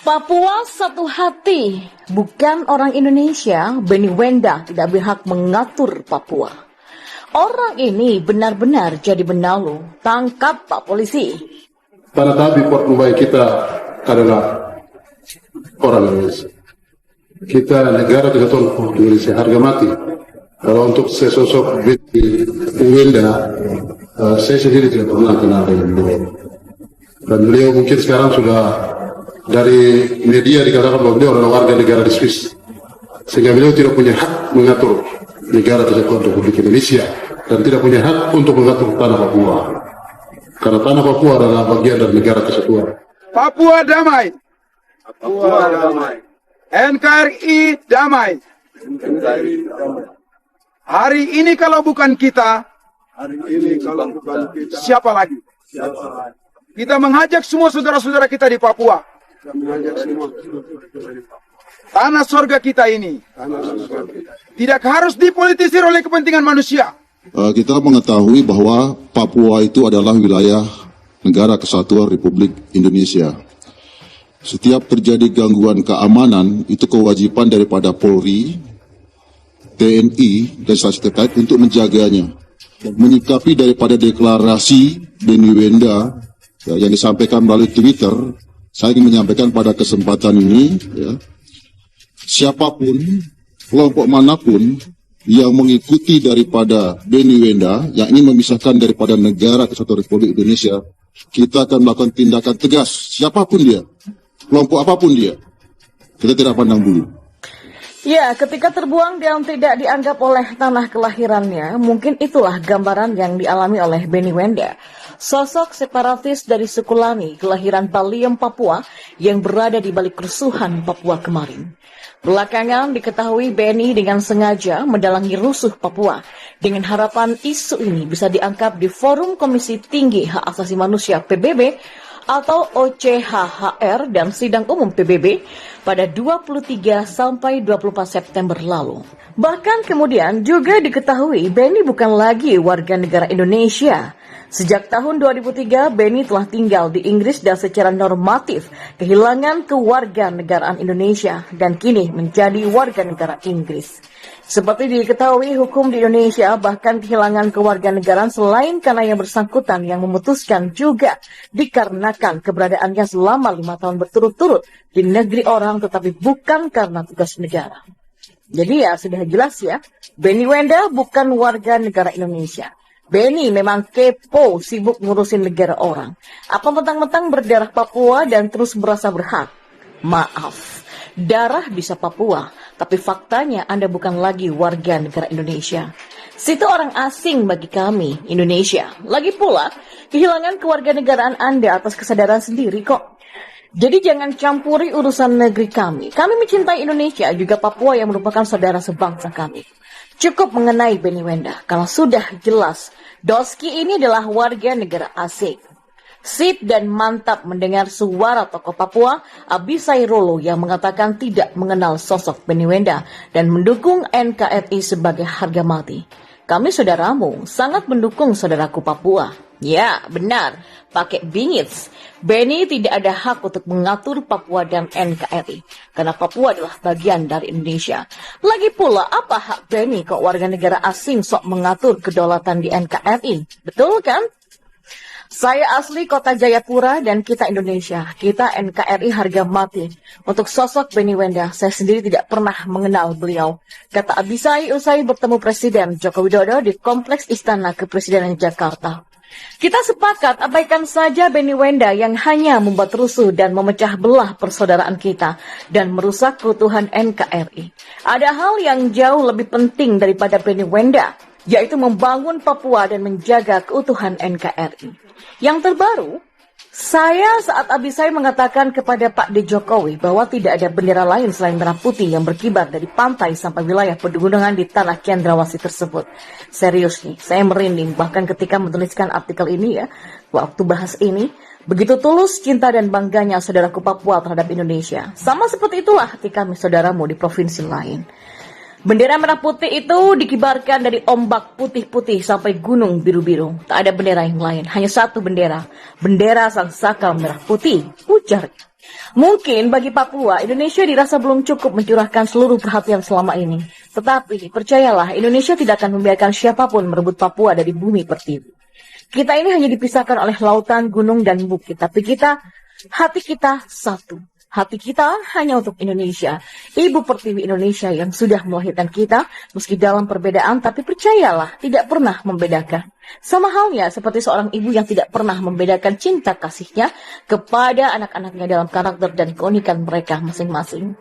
Papua satu hati, bukan orang Indonesia. Benny Wenda tidak berhak mengatur Papua. Orang ini benar-benar jadi benalu. Tangkap Pak Polisi. Tanah Tabi Port Nubai kita adalah orang Indonesia. Kita negara kesatuan Indonesia, harga mati. Kalau untuk sesosok Benny Wenda, saya sendiri tidak pernah kenal dengan beliau. Dan beliau mungkin sekarang sudah dari media dikatakan bahwa beliau adalah warga negara di Swiss, sehingga beliau tidak punya hak mengatur negara kesatuan Republik Indonesia dan tidak punya hak untuk mengatur tanah Papua, karena tanah Papua adalah bagian dari negara kesatuan. Papua damai, Papua damai, NKRI damai. Hari ini kalau bukan kita, siapa lagi? Kita mengajak semua saudara-saudara kita di Papua. Tanah sorga kita ini tidak harus dipolitisir oleh kepentingan manusia. Kita mengetahui bahwa Papua itu adalah wilayah negara kesatuan Republik Indonesia. Setiap terjadi gangguan keamanan, itu kewajiban daripada Polri, TNI, dan instansi terkait untuk menjaganya. Menyikapi daripada deklarasi Benny Wenda yang disampaikan melalui Twitter, saya ingin menyampaikan pada kesempatan ini, siapapun, kelompok manapun yang mengikuti daripada Benny Wenda, yang ingin memisahkan daripada negara kesatuan Republik Indonesia, kita akan melakukan tindakan tegas, siapapun dia, kelompok apapun dia, kita tidak pandang bulu. Ya, ketika terbuang dan tidak dianggap oleh tanah kelahirannya, mungkin itulah gambaran yang dialami oleh Benny Wenda. Sosok separatis dari suku Lani, kelahiran Baliem, Papua, yang berada di balik kerusuhan Papua kemarin. Belakangan diketahui Benny dengan sengaja mendalangi rusuh Papua, dengan harapan isu ini bisa diangkat di Forum Komisi Tinggi Hak Asasi Manusia PBB atau OCHHR dan Sidang Umum PBB pada 23 sampai 24 September lalu. Bahkan kemudian juga diketahui Benny bukan lagi warga negara Indonesia. Sejak tahun 2003, Benny telah tinggal di Inggris dan secara normatif kehilangan kewarganegaraan Indonesia dan kini menjadi warga negara Inggris. Seperti diketahui hukum di Indonesia, bahkan kehilangan kewarganegaraan selain karena yang bersangkutan yang memutuskan juga dikarenakan keberadaannya selama 5 tahun berturut-turut di negeri orang tetapi bukan karena tugas negara. Jadi ya sudah jelas ya, Benny Wenda bukan warga negara Indonesia. Benny memang kepo, sibuk ngurusin negara orang. Apa mentang-mentang berdarah Papua dan terus merasa berhak? Maaf, darah bisa Papua, tapi faktanya Anda bukan lagi warga negara Indonesia. Situ orang asing bagi kami, Indonesia. Lagi pula, kehilangan kewarganegaraan Anda atas kesadaran sendiri kok. Jadi jangan campuri urusan negeri kami. Kami mencintai Indonesia, juga Papua yang merupakan saudara sebangsa kami. Cukup mengenai Benny Wenda, kalau sudah jelas, Doski ini adalah warga negara asing. Sip dan mantap mendengar suara tokoh Papua, Abisai Rolo yang mengatakan tidak mengenal sosok Benny Wenda dan mendukung NKRI sebagai harga mati. Kami saudaramu, sangat mendukung saudaraku Papua. Ya, benar, pakai bingits. Benny tidak ada hak untuk mengatur Papua dan NKRI, karena Papua adalah bagian dari Indonesia. Lagi pula, apa hak Benny kok warga negara asing sok mengatur kedaulatan di NKRI? Betul kan? Saya asli kota Jayapura dan kita Indonesia. Kita NKRI harga mati. Untuk sosok Benny Wenda, saya sendiri tidak pernah mengenal beliau. Kata Abisai usai bertemu Presiden Joko Widodo di Kompleks Istana Kepresidenan Jakarta. Kita sepakat abaikan saja Benny Wenda yang hanya membuat rusuh dan memecah belah persaudaraan kita dan merusak keutuhan NKRI. Ada hal yang jauh lebih penting daripada Benny Wenda, yaitu membangun Papua dan menjaga keutuhan NKRI. Yang terbaru, saya saat Abisai mengatakan kepada Pak D. Jokowi bahwa tidak ada bendera lain selain merah putih yang berkibar dari pantai sampai wilayah pegunungan di tanah Cendrawasih tersebut. Serius nih, saya merinding bahkan ketika menuliskan artikel ini ya, waktu bahas ini, begitu tulus cinta dan bangganya saudaraku Papua terhadap Indonesia. Sama seperti itulah hati kami saudaramu di provinsi lain. Bendera merah putih itu dikibarkan dari ombak putih-putih sampai gunung biru-biru. Tak ada bendera yang lain, hanya satu bendera. Bendera Sang Saka merah putih, ujar. Mungkin bagi Papua, Indonesia dirasa belum cukup mencurahkan seluruh perhatian selama ini. Tetapi, percayalah, Indonesia tidak akan membiarkan siapapun merebut Papua dari bumi pertiwi. Kita ini hanya dipisahkan oleh lautan, gunung, dan bukit. Tapi hati kita satu. Hati kita hanya untuk Indonesia. Ibu pertiwi Indonesia yang sudah melahirkan kita, meski dalam perbedaan, tapi percayalah, tidak pernah membedakan. Sama halnya seperti seorang ibu yang tidak pernah membedakan cinta kasihnya kepada anak-anaknya dalam karakter dan keunikan mereka masing-masing.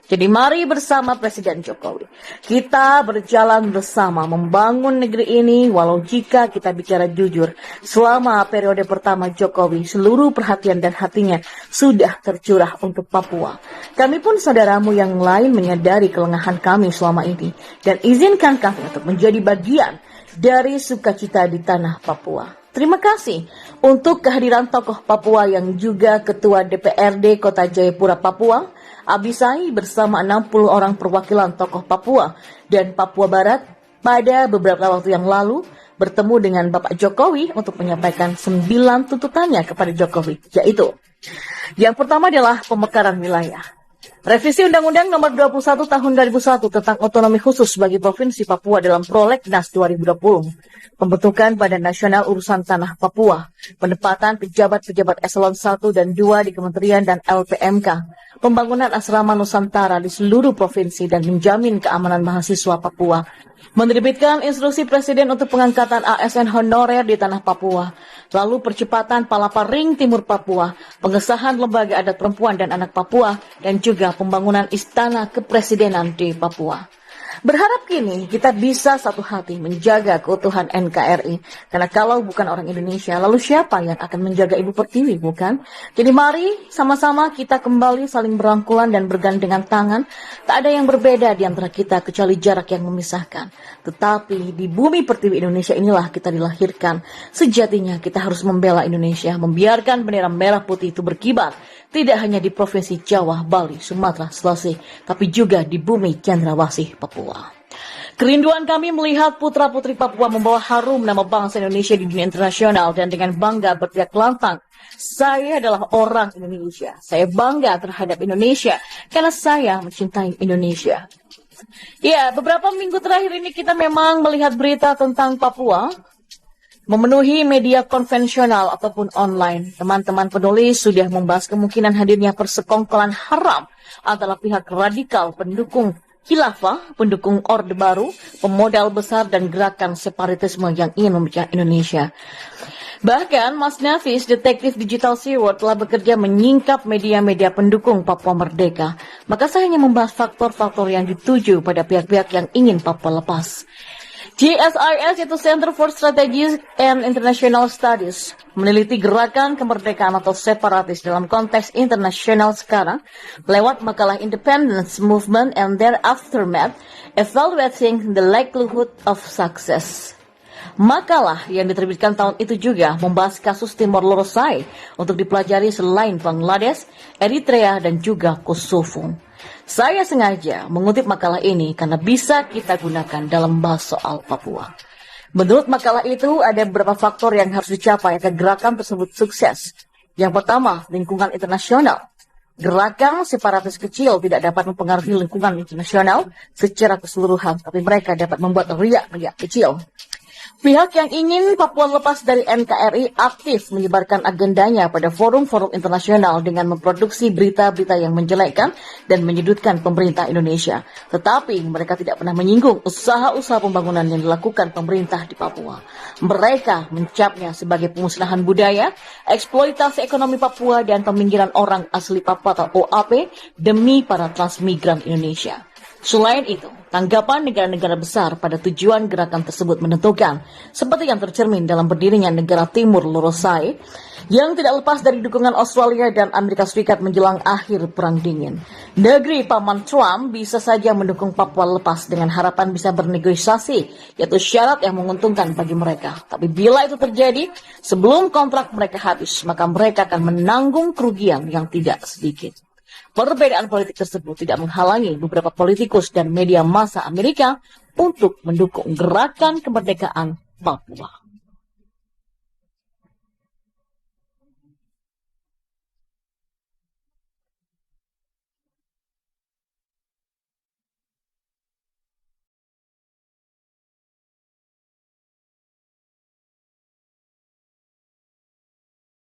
Jadi mari bersama Presiden Jokowi, kita berjalan bersama membangun negeri ini walau jika kita bicara jujur, selama periode pertama Jokowi, seluruh perhatian dan hatinya sudah tercurah untuk Papua. Kami pun saudaramu yang lain menyadari kelengahan kami selama ini dan izinkan kami untuk menjadi bagian dari sukacita di tanah Papua. Terima kasih untuk kehadiran tokoh Papua yang juga Ketua DPRD Kota Jayapura, Papua, Abisai bersama 60 orang perwakilan tokoh Papua dan Papua Barat pada beberapa waktu yang lalu bertemu dengan Bapak Jokowi untuk menyampaikan 9 tuntutannya kepada Jokowi, yaitu yang pertama adalah pemekaran wilayah. Revisi Undang-Undang Nomor 21 Tahun 2001 tentang otonomi khusus bagi Provinsi Papua dalam Prolegnas 2020. Pembentukan Badan Nasional Urusan Tanah Papua, penempatan pejabat-pejabat eselon 1 dan 2 di Kementerian dan LPMK, pembangunan asrama Nusantara di seluruh provinsi dan menjamin keamanan mahasiswa Papua, menerbitkan instruksi Presiden untuk pengangkatan ASN honorer di tanah Papua, lalu percepatan Palapa Ring Timur Papua, pengesahan lembaga adat perempuan dan anak Papua, dan juga pembangunan istana kepresidenan di Papua. Berharap kini kita bisa satu hati menjaga keutuhan NKRI. Karena kalau bukan orang Indonesia, lalu siapa yang akan menjaga Ibu Pertiwi, bukan? Jadi mari sama-sama kita kembali saling berangkulan dan bergandengan tangan. Tak ada yang berbeda di antara kita kecuali jarak yang memisahkan. Tetapi di bumi Pertiwi Indonesia inilah kita dilahirkan. Sejatinya kita harus membela Indonesia, membiarkan bendera merah putih itu berkibar. Tidak hanya di Provinsi Jawa, Bali, Sumatera, Sulawesi, tapi juga di bumi Cendrawasih, Papua. Kerinduan kami melihat putra-putri Papua membawa harum nama bangsa Indonesia di dunia internasional dan dengan bangga berteriak lantang, saya adalah orang Indonesia. Saya bangga terhadap Indonesia karena saya mencintai Indonesia. Ya, beberapa minggu terakhir ini kita memang melihat berita tentang Papua memenuhi media konvensional ataupun online. Teman-teman penulis sudah membahas kemungkinan hadirnya persekongkolan haram antara pihak radikal pendukung khilafah, pendukung Orde Baru, pemodal besar dan gerakan separatisme yang ingin memecah Indonesia. Bahkan Mas Nafis, detektif digital SeaWorld, telah bekerja menyingkap media-media pendukung Papua Merdeka. Maka saya hanya membahas faktor-faktor yang dituju pada pihak-pihak yang ingin Papua lepas. CSIS, yaitu Center for Strategic and International Studies, meneliti gerakan kemerdekaan atau separatis dalam konteks internasional sekarang lewat makalah Independence Movement and Their Aftermath, Evaluating the Likelihood of Success. Makalah yang diterbitkan tahun itu juga membahas kasus Timor Leste untuk dipelajari selain Bangladesh, Eritrea, dan juga Kosovo. Saya sengaja mengutip makalah ini karena bisa kita gunakan dalam bahas soal Papua. Menurut makalah itu, ada beberapa faktor yang harus dicapai agar gerakan tersebut sukses. Yang pertama, lingkungan internasional. Gerakan separatis kecil tidak dapat mempengaruhi lingkungan internasional secara keseluruhan, tapi mereka dapat membuat riak-riak kecil. Pihak yang ingin Papua lepas dari NKRI aktif menyebarkan agendanya pada forum-forum internasional dengan memproduksi berita-berita yang menjelekkan dan menyudutkan pemerintah Indonesia. Tetapi mereka tidak pernah menyinggung usaha-usaha pembangunan yang dilakukan pemerintah di Papua. Mereka mencapnya sebagai pemusnahan budaya, eksploitasi ekonomi Papua, dan peminggiran orang asli Papua atau OAP demi para transmigran Indonesia. Selain itu, tanggapan negara-negara besar pada tujuan gerakan tersebut menentukan, seperti yang tercermin dalam berdirinya negara Timur Leste, yang tidak lepas dari dukungan Australia dan Amerika Serikat menjelang akhir Perang Dingin. Negeri Paman Trump bisa saja mendukung Papua lepas dengan harapan bisa bernegosiasi, yaitu syarat yang menguntungkan bagi mereka. Tapi bila itu terjadi, sebelum kontrak mereka habis, maka mereka akan menanggung kerugian yang tidak sedikit. Perbedaan politik tersebut tidak menghalangi beberapa politikus dan media massa Amerika untuk mendukung gerakan kemerdekaan Papua.